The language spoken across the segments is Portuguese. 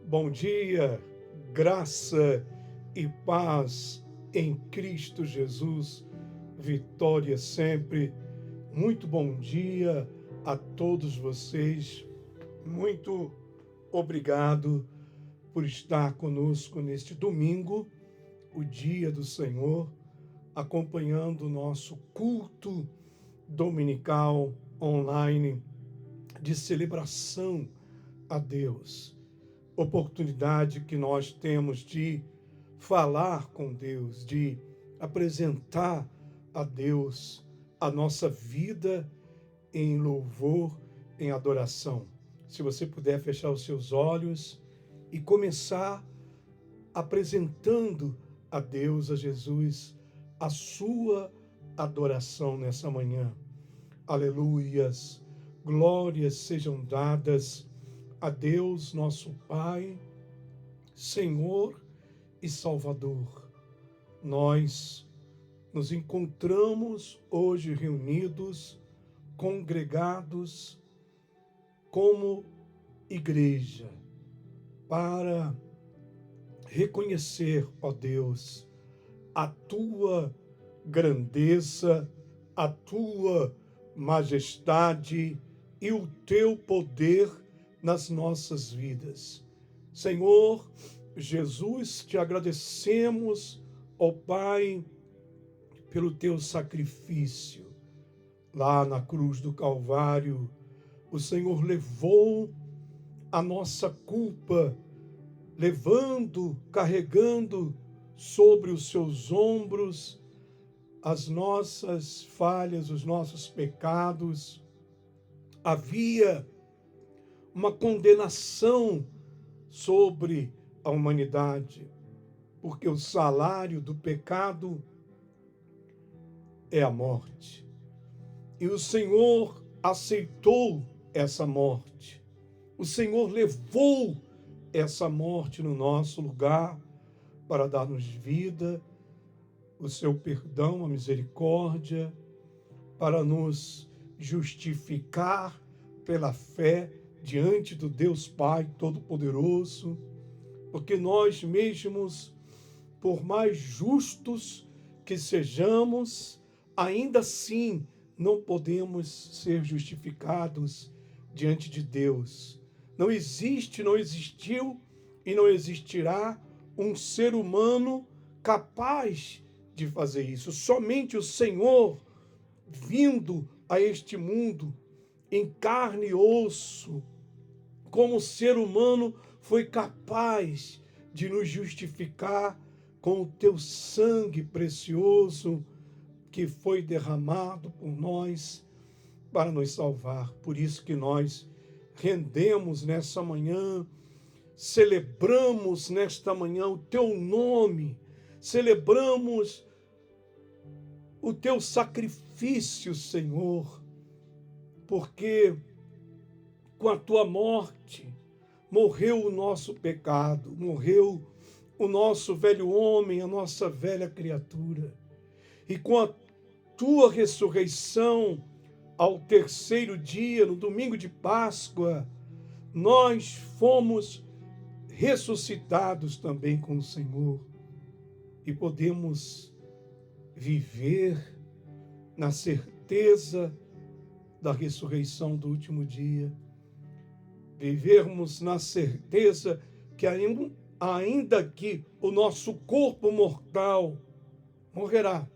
Bom dia, graça e paz em Cristo Jesus, vitória sempre. Muito bom dia a todos vocês. Muito obrigado por estar conosco neste domingo, o dia do Senhor, acompanhando o nosso culto dominical online de celebração a Deus. Oportunidade que nós temos de falar com Deus, de apresentar a Deus a nossa vida em louvor, em adoração. Se você puder fechar os seus olhos e começar apresentando a Deus, a Jesus, a sua adoração nessa manhã. Aleluias, glórias sejam dadas a Deus, nosso Pai, Senhor e Salvador. Nós nos encontramos hoje reunidos, congregados como igreja, para reconhecer, ó Deus, a tua grandeza, a tua majestade e o teu poder nas nossas vidas. Senhor Jesus, te agradecemos, ó Pai, pelo teu sacrifício. Lá na cruz do Calvário, o Senhor levou a nossa culpa, carregando sobre os seus ombros as nossas falhas, os nossos pecados. Havia uma condenação sobre a humanidade, porque o salário do pecado é a morte. E o Senhor aceitou essa morte. O Senhor levou essa morte no nosso lugar para dar-nos vida, o seu perdão, a misericórdia, para nos justificar pela fé diante do Deus Pai Todo-Poderoso, porque nós mesmos, por mais justos que sejamos, ainda assim não podemos ser justificados diante de Deus. Não existe, não existiu e não existirá um ser humano capaz de fazer isso. Somente o Senhor, vindo a este mundo em carne e osso, como ser humano, foi capaz de nos justificar com o teu sangue precioso que foi derramado por nós para nos salvar. Por isso que nós rendemos nessa manhã, celebramos nesta manhã o teu nome, celebramos o teu sacrifício, Senhor, porque com a tua morte morreu o nosso pecado, morreu o nosso velho homem, a nossa velha criatura. E com a tua ressurreição, ao terceiro dia, no domingo de Páscoa, nós fomos ressuscitados também com o Senhor e podemos viver na certeza da ressurreição do último dia, vivermos na certeza que ainda que o nosso corpo mortal morrerá,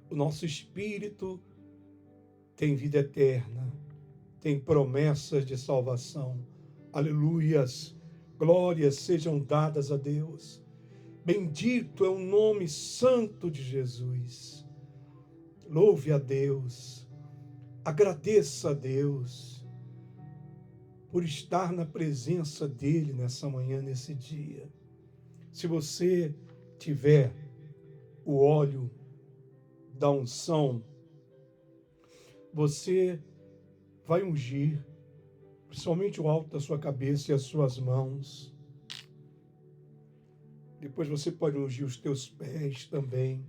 o nosso espírito tem vida eterna, tem promessas de salvação. Aleluias, glórias sejam dadas a Deus. Bendito é o nome santo de Jesus. Louve a Deus, agradeça a Deus por estar na presença dEle nessa manhã, nesse dia. Se você tiver o óleo da unção, você vai ungir, principalmente o alto da sua cabeça e as suas mãos. Depois você pode ungir os teus pés também.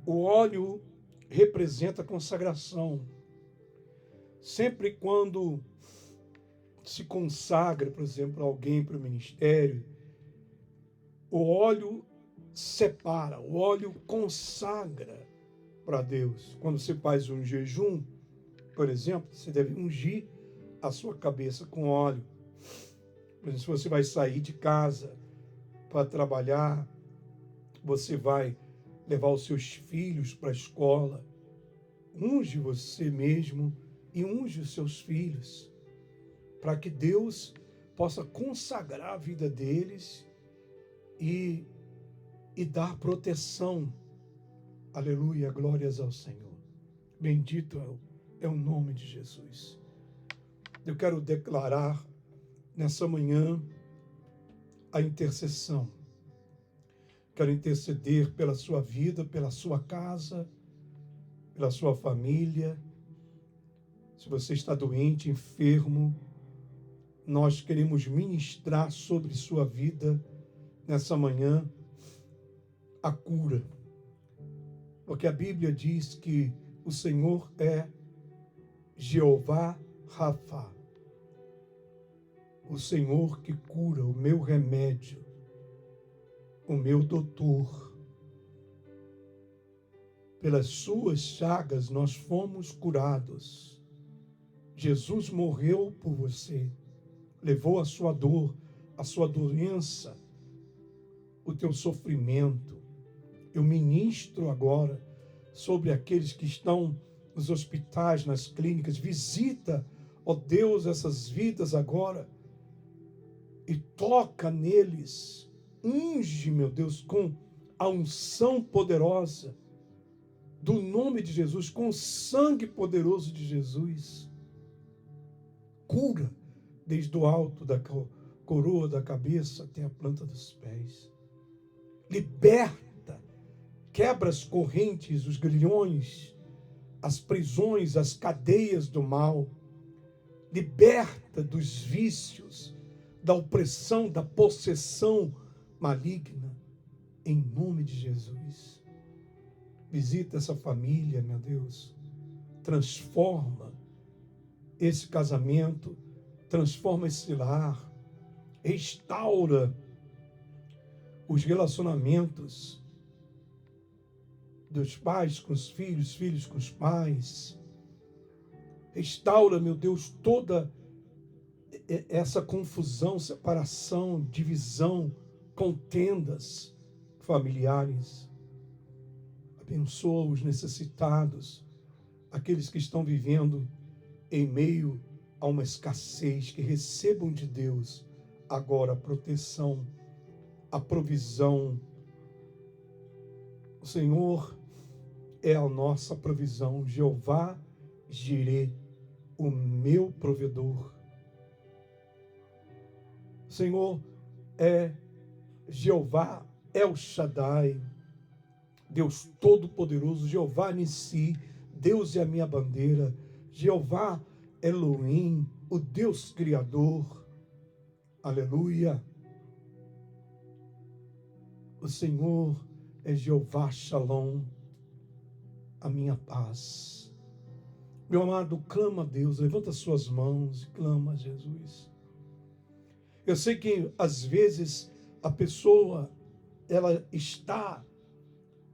O óleo representa a consagração. Sempre quando se consagra, por exemplo, alguém para o ministério, o óleo separa, o óleo consagra para Deus. Quando você faz um jejum, por exemplo, você deve ungir a sua cabeça com óleo. Por exemplo, se você vai sair de casa para trabalhar, você vai levar os seus filhos para a escola, unge você mesmo e unge os seus filhos, para que Deus possa consagrar a vida deles e dar proteção. Aleluia, glórias ao Senhor. Bendito é o nome de Jesus. Eu quero declarar nessa manhã a intercessão. Quero interceder pela sua vida, pela sua casa, pela sua família. Se você está doente, enfermo, nós queremos ministrar sobre sua vida nessa manhã a cura. Porque a Bíblia diz que o Senhor é Jeová Rafa, o Senhor que cura, o meu remédio, o meu doutor. Pelas suas chagas nós fomos curados. Jesus morreu por você, levou a sua dor, a sua doença, o teu sofrimento. Eu ministro agora sobre aqueles que estão nos hospitais, nas clínicas. Visita, ó Deus, essas vidas agora e toca neles. Unge, meu Deus, com a unção poderosa do nome de Jesus, com o sangue poderoso de Jesus. Cura desde o alto da coroa da cabeça até a planta dos pés. Liberta, quebra as correntes, os grilhões, as prisões, as cadeias do mal. Liberta dos vícios, da opressão, da possessão maligna, em nome de Jesus. Visita essa família, meu Deus. Transforma esse casamento, transforma esse lar, restaura os relacionamentos dos pais com os filhos, filhos com os pais. Restaura, meu Deus, toda essa confusão, separação, divisão, contendas familiares. Abençoa os necessitados, aqueles que estão vivendo em meio a uma escassez, que recebam de Deus agora a proteção, a provisão. O Senhor é a nossa provisão, Jeová Jirê, o meu provedor. O Senhor é Jeová El Shaddai, Deus Todo-Poderoso, Jeová Nissi, Deus é a minha bandeira, Jeová Elohim, o Deus Criador. Aleluia. O Senhor é Jeová Shalom, a minha paz. Meu amado, clama a Deus, levanta suas mãos e clama a Jesus. Eu sei que às vezes a pessoa, ela está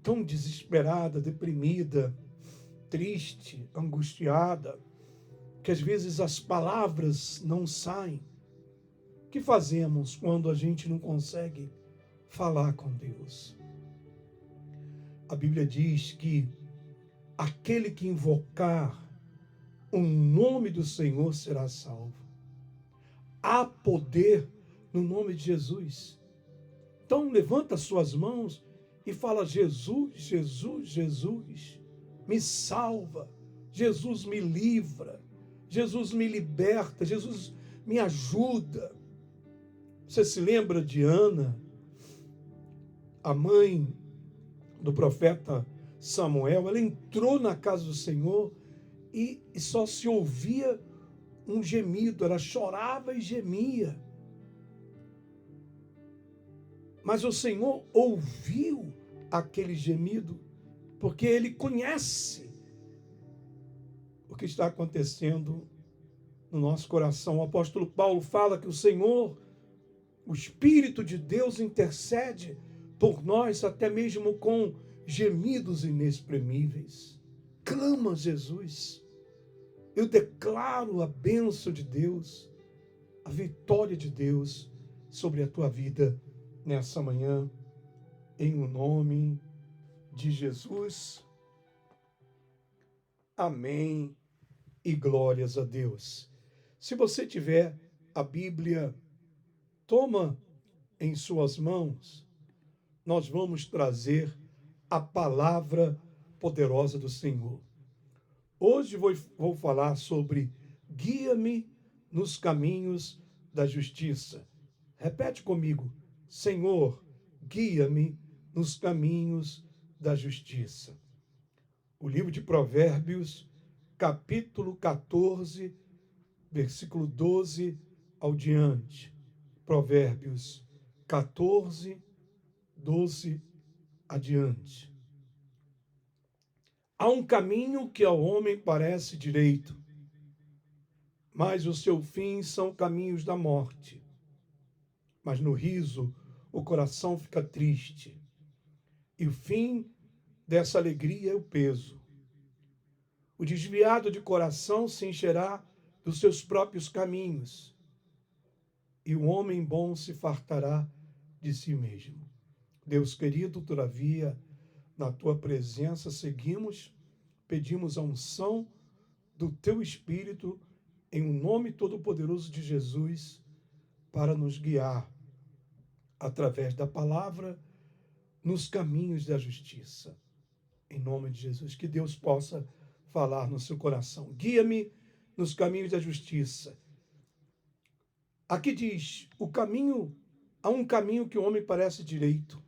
tão desesperada, deprimida, triste, angustiada, que às vezes as palavras não saem. O que fazemos quando a gente não consegue falar com Deus? A Bíblia diz que aquele que invocar o nome do Senhor será salvo. Há poder no nome de Jesus. Então levanta suas mãos e fala: Jesus, Jesus, Jesus, me salva. Jesus me livra. Jesus me liberta. Jesus me ajuda. Você se lembra de Ana, a mãe do profeta Samuel? Ela entrou na casa do Senhor e só se ouvia um gemido. Ela chorava e gemia. Mas o Senhor ouviu aquele gemido, porque Ele conhece o que está acontecendo no nosso coração. O apóstolo Paulo fala que o Senhor, o Espírito de Deus, intercede por nós até mesmo com gemidos inexprimíveis. Clama, Jesus. Eu declaro a bênção de Deus, a vitória de Deus sobre a tua vida nessa manhã, em o nome de Jesus. Amém e glórias a Deus. Se você tiver a Bíblia, toma em suas mãos, nós vamos trazer a palavra poderosa do Senhor. Hoje vou falar sobre guia-me nos caminhos da justiça. Repete comigo: Senhor, guia-me nos caminhos da justiça. O livro de Provérbios, capítulo 14, versículo 12 ao diante. Provérbios 14, 12 adiante. Há um caminho que ao homem parece direito, mas o seu fim são caminhos da morte. Mas no riso o coração fica triste, e o fim dessa alegria é o peso. O desviado de coração se encherá dos seus próprios caminhos, e o homem bom se fartará de si mesmo. Deus querido, todavia, na tua presença seguimos, pedimos a unção do teu Espírito em o nome todo-poderoso de Jesus para nos guiar através da palavra nos caminhos da justiça. Em nome de Jesus, que Deus possa falar no seu coração. Guia-me nos caminhos da justiça. Aqui diz, há um caminho que o homem parece direito.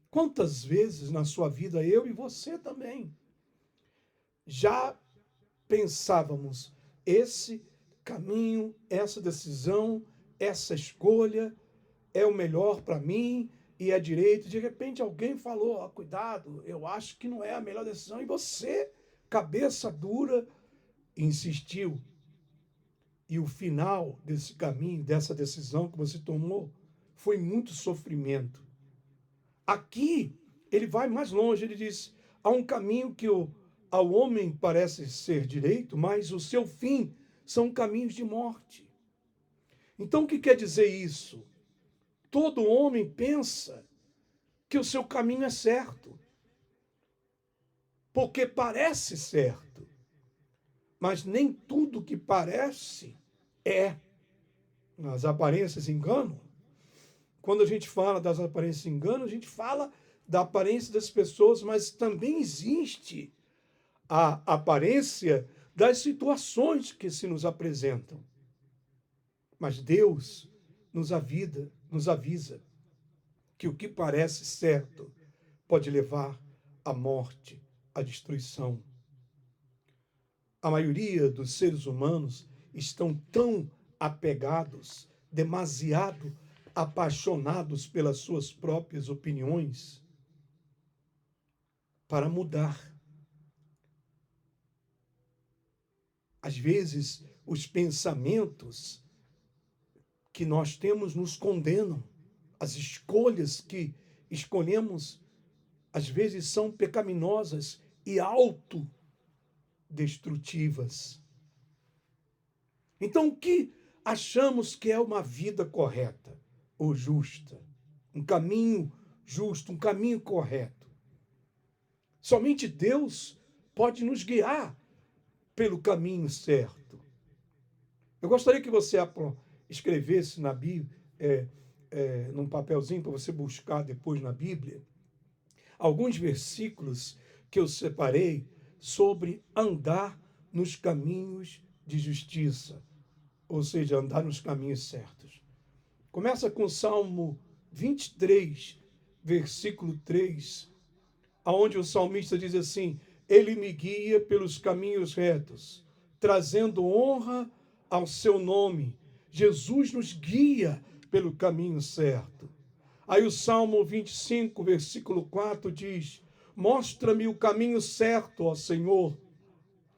Quantas vezes na sua vida, eu e você também, já pensávamos, esse caminho, essa decisão, essa escolha é o melhor para mim e é direito. De repente alguém falou, cuidado, eu acho que não é a melhor decisão. E você, cabeça dura, insistiu. E o final desse caminho, dessa decisão que você tomou, foi muito sofrimento. Aqui, ele vai mais longe, ele diz, há um caminho que ao homem parece ser direito, mas o seu fim são caminhos de morte. Então, o que quer dizer isso? Todo homem pensa que o seu caminho é certo, porque parece certo, mas nem tudo que parece é. As aparências enganam. Quando a gente fala das aparências enganam, a gente fala da aparência das pessoas, mas também existe a aparência das situações que se nos apresentam. Mas Deus nos avisa que o que parece certo pode levar à morte, à destruição. A maioria dos seres humanos estão tão apegados, demasiado apaixonados pelas suas próprias opiniões, para mudar. Às vezes, os pensamentos que nós temos nos condenam. As escolhas que escolhemos, às vezes, são pecaminosas e autodestrutivas. Então, o que achamos que é uma vida correta ou justa? Um caminho justo, um caminho correto. Somente Deus pode nos guiar pelo caminho certo. Eu gostaria que você escrevesse na Bíblia, num papelzinho para você buscar depois na Bíblia, alguns versículos que eu separei sobre andar nos caminhos de justiça, ou seja, andar nos caminhos certos. Começa com o Salmo 23, versículo 3, onde o salmista diz assim: Ele me guia pelos caminhos retos, trazendo honra ao seu nome. Jesus nos guia pelo caminho certo. Aí o Salmo 25, versículo 4 diz: Mostra-me o caminho certo, ó Senhor.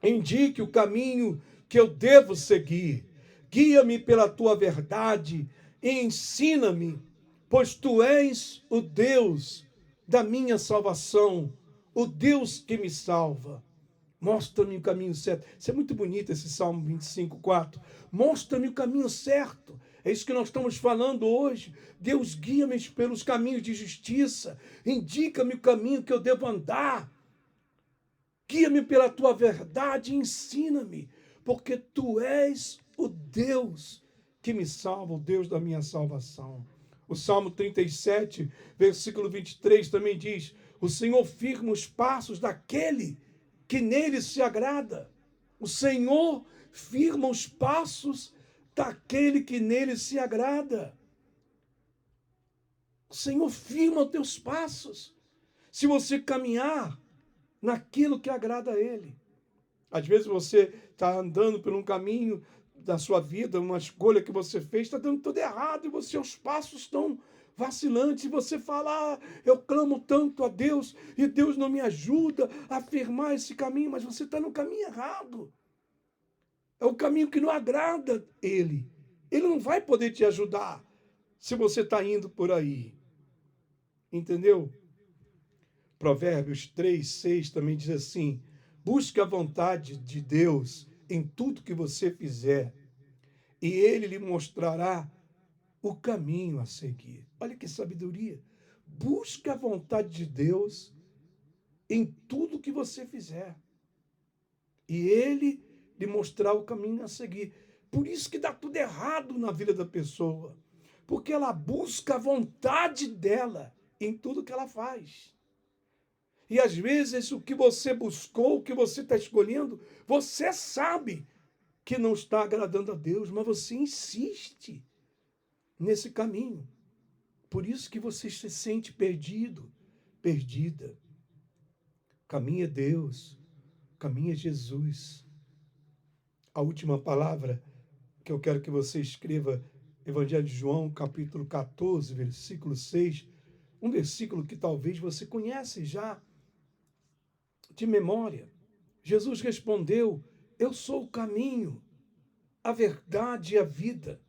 Indique o caminho que eu devo seguir. Guia-me pela tua verdade e ensina-me, pois tu és o Deus da minha salvação, o Deus que me salva. Mostra-me o caminho certo. Isso é muito bonito, esse Salmo 25:4. Mostra-me o caminho certo. É isso que nós estamos falando hoje. Deus, guia-me pelos caminhos de justiça. Indica-me o caminho que eu devo andar. Guia-me pela tua verdade e ensina-me, porque tu és o Deus que me salva, o Deus da minha salvação. O Salmo 37, versículo 23 também diz: o Senhor firma os passos daquele que nele se agrada. O Senhor firma os passos daquele que nele se agrada. O Senhor firma os teus passos. Se você caminhar naquilo que agrada a Ele. Às vezes você está andando por um caminho da sua vida, uma escolha que você fez, está dando tudo errado e seus passos estão vacilantes. E você fala, eu clamo tanto a Deus e Deus não me ajuda a firmar esse caminho, mas você está no caminho errado. É o caminho que não agrada Ele. Ele não vai poder te ajudar se você está indo por aí. Entendeu? Provérbios 3:6 também diz assim: busque a vontade de Deus em tudo que você fizer, e Ele lhe mostrará o caminho a seguir. Olha que sabedoria. Busque a vontade de Deus em tudo que você fizer, e Ele lhe mostrará o caminho a seguir. Por isso que dá tudo errado na vida da pessoa, porque ela busca a vontade dela em tudo que ela faz. E às vezes o que você buscou, o que você está escolhendo, você sabe que não está agradando a Deus, mas você insiste nesse caminho. Por isso que você se sente perdido, perdida. Caminho é Deus, caminho é Jesus. A última palavra que eu quero que você escreva, Evangelho de João, capítulo 14, versículo 6, um versículo que talvez você conhece já de memória. Jesus respondeu: eu sou o caminho, a verdade e a vida.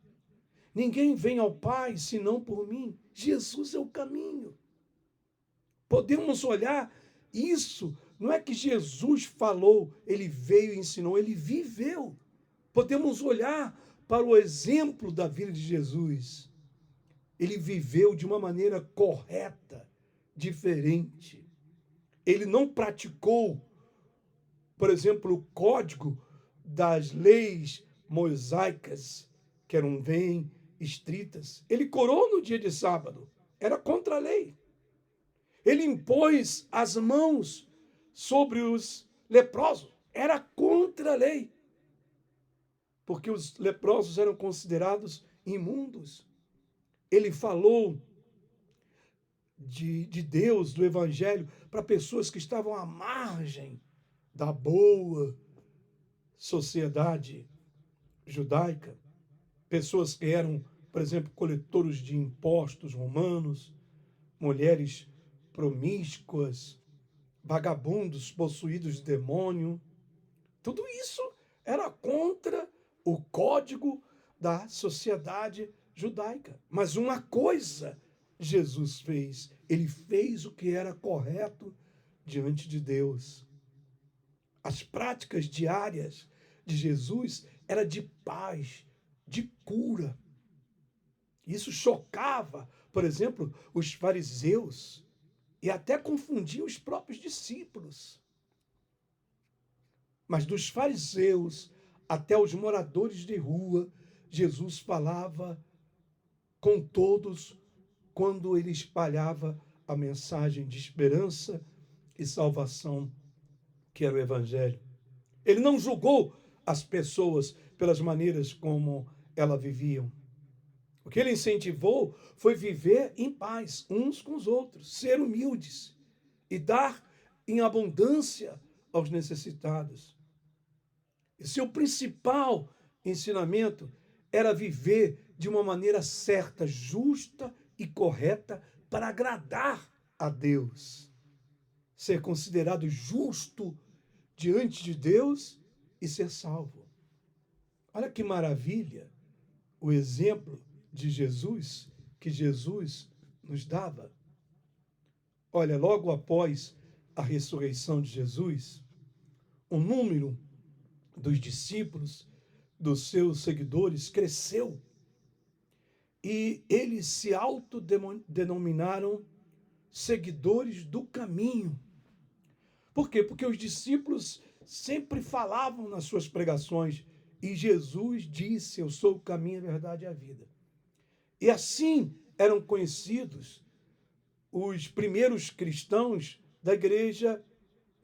Ninguém vem ao Pai senão por mim. Jesus é o caminho. Podemos olhar isso, não é que Jesus falou, ele veio e ensinou, ele viveu. Podemos olhar para o exemplo da vida de Jesus. Ele viveu de uma maneira correta, diferente. Ele não praticou, por exemplo, o código das leis mosaicas, que eram bem estritas. Ele curou no dia de sábado, era contra a lei. Ele impôs as mãos sobre os leprosos, era contra a lei, porque os leprosos eram considerados imundos. Ele falou de Deus, do Evangelho, para pessoas que estavam à margem da boa sociedade judaica, pessoas que eram, por exemplo, coletores de impostos romanos, mulheres promíscuas, vagabundos possuídos de demônio. Tudo isso era contra o código da sociedade judaica. Mas uma coisa Jesus fez, ele fez o que era correto diante de Deus. As práticas diárias de Jesus era de paz, de cura. Isso chocava, por exemplo, os fariseus e até confundia os próprios discípulos. Mas dos fariseus até os moradores de rua, Jesus falava com todos quando ele espalhava a mensagem de esperança e salvação, que era o Evangelho. Ele não julgou as pessoas pelas maneiras como elas viviam. O que ele incentivou foi viver em paz uns com os outros, ser humildes e dar em abundância aos necessitados. E seu principal ensinamento era viver de uma maneira certa, justa e correta para agradar a Deus. Ser considerado justo diante de Deus e ser salvo. Olha que maravilha o exemplo de Jesus, que Jesus nos dava. Olha, logo após a ressurreição de Jesus, o número dos discípulos, dos seus seguidores, cresceu e eles se autodenominaram seguidores do caminho. Por quê? Porque os discípulos sempre falavam nas suas pregações e Jesus disse: eu sou o caminho, a verdade e a vida. E assim eram conhecidos os primeiros cristãos da igreja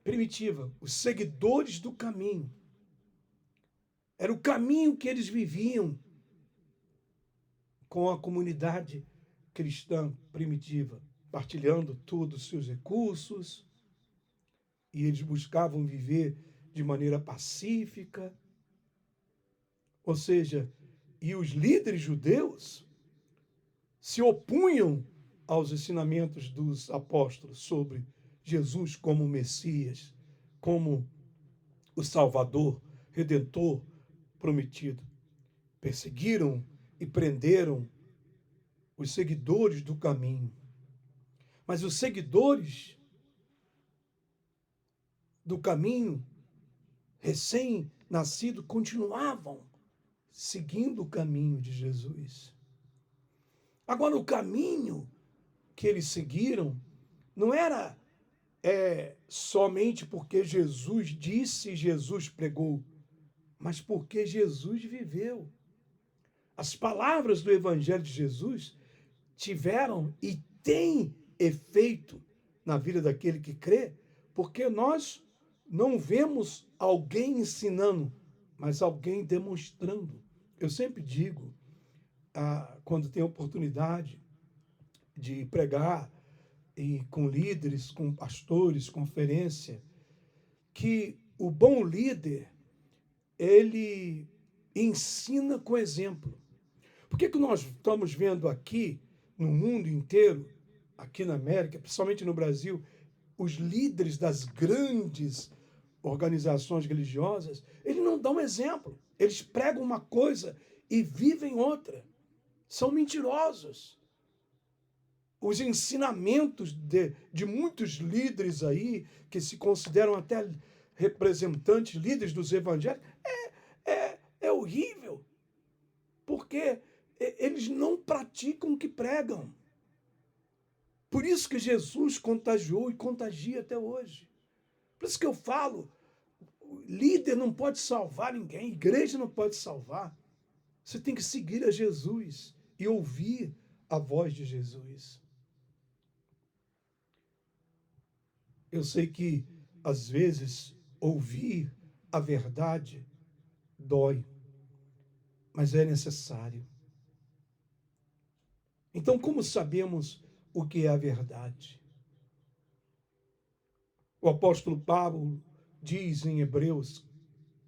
primitiva, os seguidores do caminho. Era o caminho que eles viviam com a comunidade cristã primitiva, partilhando todos os seus recursos, e eles buscavam viver de maneira pacífica. Ou seja, e os líderes judeus se opunham aos ensinamentos dos apóstolos sobre Jesus como Messias, como o Salvador, Redentor prometido. Perseguiram e prenderam os seguidores do caminho. Mas os seguidores do caminho, recém-nascidos, continuavam seguindo o caminho de Jesus. Agora, o caminho que eles seguiram não era somente porque Jesus disse e Jesus pregou, mas porque Jesus viveu. As palavras do Evangelho de Jesus tiveram e têm efeito na vida daquele que crê, porque nós não vemos alguém ensinando, mas alguém demonstrando. Eu sempre digo, quando tenho oportunidade de pregar e com líderes, com pastores, conferência, que o bom líder, ele ensina com exemplo. Por que nós estamos vendo aqui, no mundo inteiro, aqui na América, principalmente no Brasil, os líderes das grandes organizações religiosas, eles não dão exemplo. Eles pregam uma coisa e vivem outra. São mentirosos. Os ensinamentos de muitos líderes aí, que se consideram até representantes, líderes dos evangelhos, é horrível. Porque eles não praticam o que pregam. Por isso que Jesus contagiou e contagia até hoje. Por isso que eu falo, líder não pode salvar ninguém, igreja não pode salvar. Você tem que seguir a Jesus e ouvir a voz de Jesus. Eu sei que, às vezes, ouvir a verdade dói, mas é necessário. Então, como sabemos o que é a verdade? O apóstolo Paulo diz em Hebreus,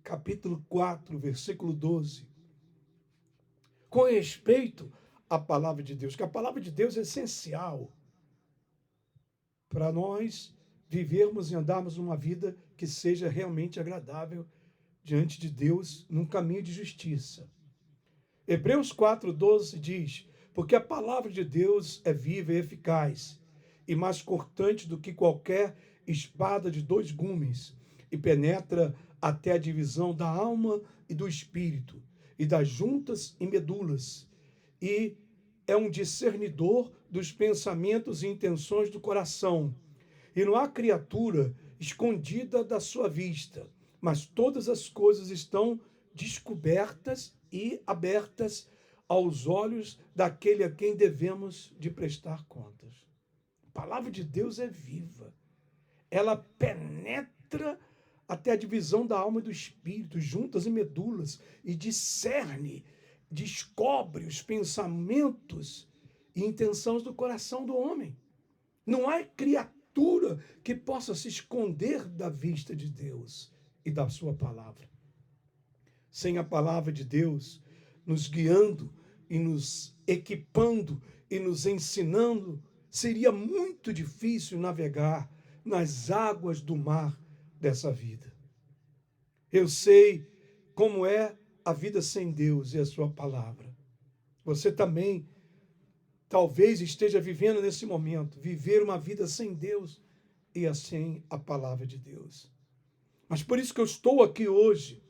capítulo 4, versículo 12, com respeito à palavra de Deus, que a palavra de Deus é essencial para nós vivermos e andarmos uma vida que seja realmente agradável diante de Deus, num caminho de justiça. Hebreus 4,12 diz: porque a palavra de Deus é viva e eficaz, e mais cortante do que qualquer espada de dois gumes, e penetra até a divisão da alma e do espírito, e das juntas e medulas, e é um discernidor dos pensamentos e intenções do coração. E não há criatura escondida da sua vista, mas todas as coisas estão descobertas e abertas aos olhos daquele a quem devemos de prestar contas. A palavra de Deus é viva. Ela penetra até a divisão da alma e do espírito, juntas e medulas, e discerne, descobre os pensamentos e intenções do coração do homem. Não há criatura que possa se esconder da vista de Deus e da sua palavra. Sem a palavra de Deus nos guiando e nos equipando e nos ensinando, seria muito difícil navegar nas águas do mar dessa vida. Eu sei como é a vida sem Deus e a sua palavra. Você também talvez esteja vivendo nesse momento, viver uma vida sem Deus e sem a palavra de Deus. Mas por isso que eu estou aqui hoje,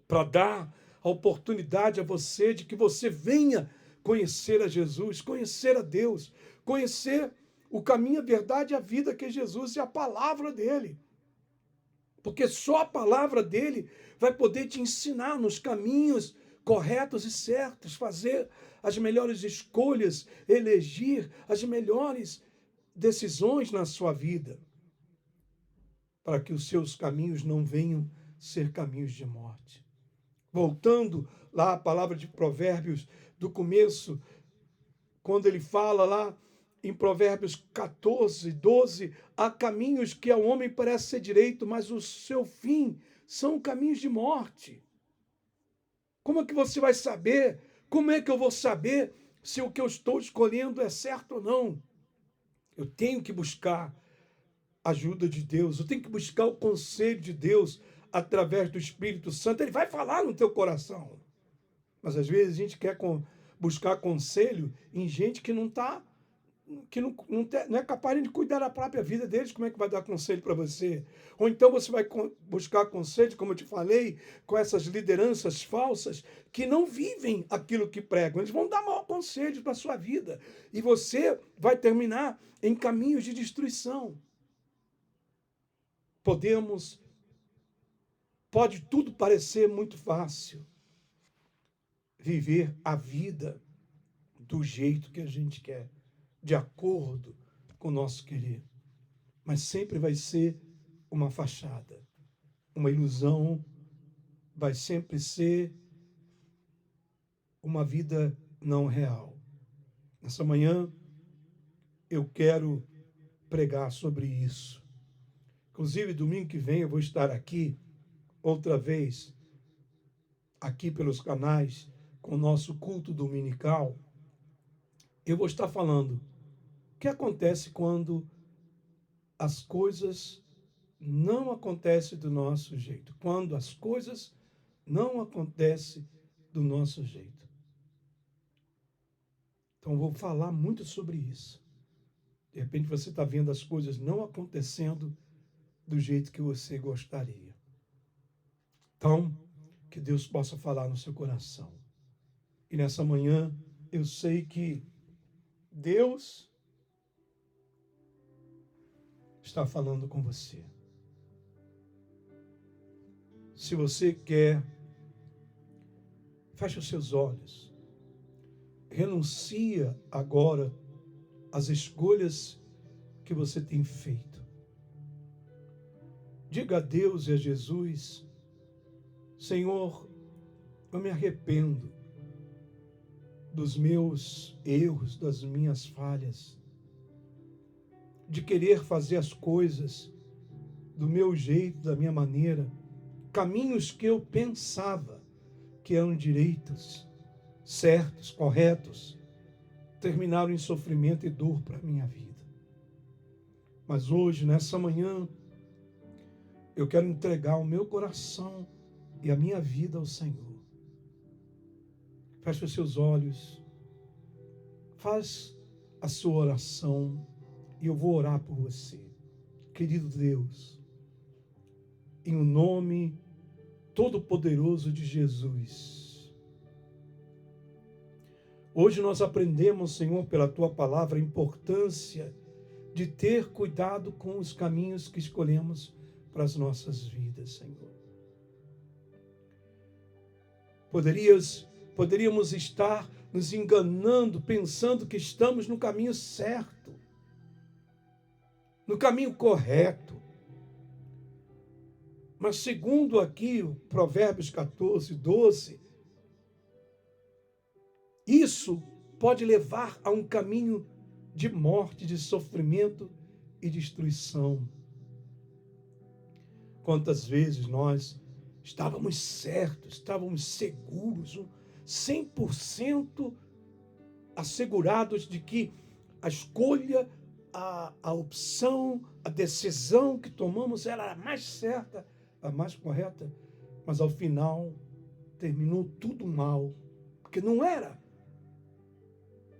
para dar a oportunidade a você de que você venha conhecer a Jesus, conhecer a Deus, conhecer o caminho, a verdade e a vida que é Jesus e a palavra dele. Porque só a palavra dele vai poder te ensinar nos caminhos corretos e certos, fazer as melhores escolhas, elegir as melhores decisões na sua vida, para que os seus caminhos não venham ser caminhos de morte. Voltando lá à palavra de Provérbios, do começo, quando ele fala lá em Provérbios 14, 12, há caminhos que ao homem parece ser direito, mas o seu fim são caminhos de morte. Como é que você vai saber? Como é que eu vou saber se o que eu estou escolhendo é certo ou não? Eu tenho que buscar a ajuda de Deus, eu tenho que buscar o conselho de Deus através do Espírito Santo. Ele vai falar no teu coração. Mas às vezes a gente quer buscar conselho em gente que não está, que não é capaz de cuidar da própria vida deles. Como é que vai dar conselho para você? Ou então você vai buscar conselho, como eu te falei, com essas lideranças falsas que não vivem aquilo que pregam. Eles vão dar mau conselho para a sua vida. E você vai terminar em caminhos de destruição. Pode tudo parecer muito fácil. Viver a vida do jeito que a gente quer, de acordo com o nosso querer. Mas sempre vai ser uma fachada, uma ilusão, vai sempre ser uma vida não real. Nessa manhã, eu quero pregar sobre isso. Inclusive, domingo que vem eu vou estar aqui, outra vez, aqui pelos canais, com o nosso culto dominical. Eu vou estar falando o que acontece quando as coisas não acontecem do nosso jeito. Quando as coisas não acontecem do nosso jeito. Então, eu vou falar muito sobre isso. De repente, você está vendo as coisas não acontecendo do jeito que você gostaria. Então, que Deus possa falar no seu coração. E nessa manhã, eu sei que Deus está falando com você. Se você quer, feche os seus olhos. Renuncia agora às escolhas que você tem feito. Diga a Deus e a Jesus: Senhor, eu me arrependo dos meus erros, das minhas falhas, de querer fazer as coisas do meu jeito, da minha maneira, caminhos que eu pensava que eram direitos, certos, corretos, terminaram em sofrimento e dor para a minha vida. Mas hoje, nessa manhã, eu quero entregar o meu coração e a minha vida ao Senhor. Feche os seus olhos, faz a sua oração e eu vou orar por você. Querido Deus, em o nome todo-poderoso de Jesus, hoje nós aprendemos, Senhor, pela Tua palavra, a importância de ter cuidado com os caminhos que escolhemos para as nossas vidas, Senhor. Poderíamos estar nos enganando, pensando que estamos no caminho certo, no caminho correto. Mas segundo aqui o Provérbios 14, 12, isso pode levar a um caminho de morte, de sofrimento e destruição. Quantas vezes nós estávamos certos, estávamos seguros, 100% assegurados de que a escolha, a opção, a decisão que tomamos era a mais certa, a mais correta, mas ao final terminou tudo mal, porque não era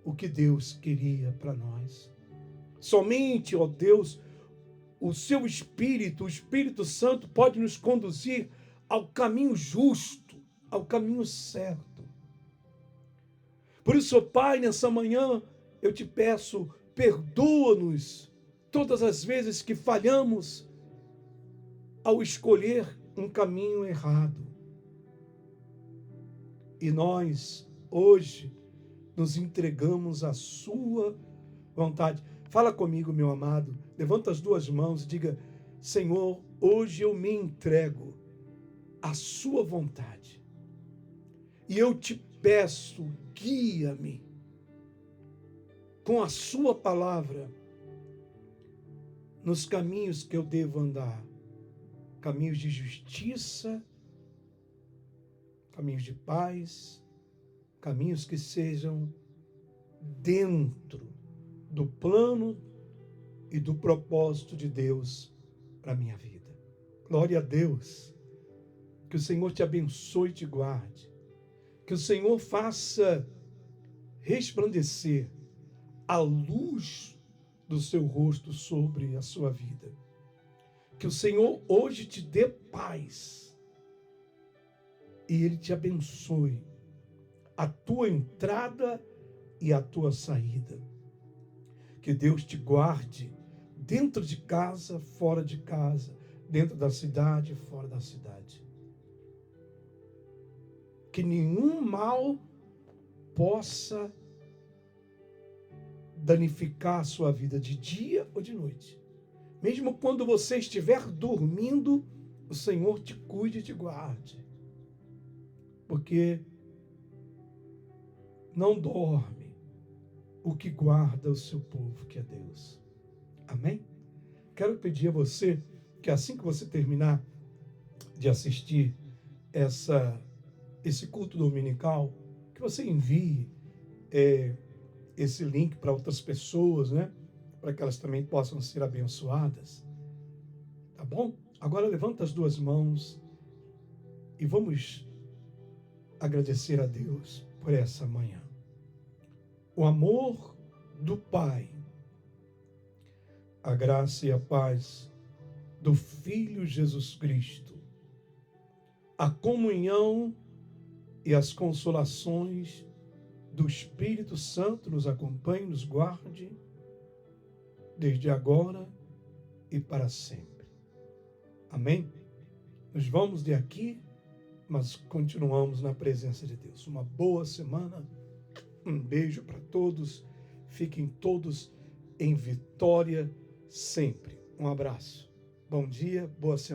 o que Deus queria para nós. Somente, ó Deus, o seu Espírito, o Espírito Santo, pode nos conduzir ao caminho justo, ao caminho certo. Por isso, ó Pai, nessa manhã, eu te peço, perdoa-nos todas as vezes que falhamos ao escolher um caminho errado. E nós, hoje, nos entregamos à sua vontade. Fala comigo, meu amado. Levanta as duas mãos e diga: Senhor, hoje eu me entrego à sua vontade. E eu te peço, guia-me com a sua palavra nos caminhos que eu devo andar. Caminhos de justiça, caminhos de paz, caminhos que sejam dentro do plano e do propósito de Deus para a minha vida. Glória a Deus. Que o Senhor te abençoe e te guarde. Que o Senhor faça resplandecer a luz do seu rosto sobre a sua vida. Que o Senhor hoje te dê paz e Ele te abençoe a tua entrada e a tua saída. Que Deus te guarde dentro de casa, fora de casa, dentro da cidade, fora da cidade. Que nenhum mal possa danificar a sua vida de dia ou de noite. Mesmo quando você estiver dormindo, o Senhor te cuide e te guarde. Porque não dorme o que guarda o seu povo, que é Deus. Amém? Quero pedir a você que assim que você terminar de assistir esse culto dominical, que você envie esse link para outras pessoas, né? Para que elas também possam ser abençoadas. Tá bom? Agora levanta as duas mãos e vamos agradecer a Deus por essa manhã. O amor do Pai, a graça e a paz do Filho Jesus Cristo, a comunhão e as consolações do Espírito Santo nos acompanhe, nos guarde, desde agora e para sempre. Amém? Nós vamos de aqui, mas continuamos na presença de Deus. Uma boa semana, um beijo para todos, fiquem todos em vitória sempre. Um abraço, bom dia, boa semana.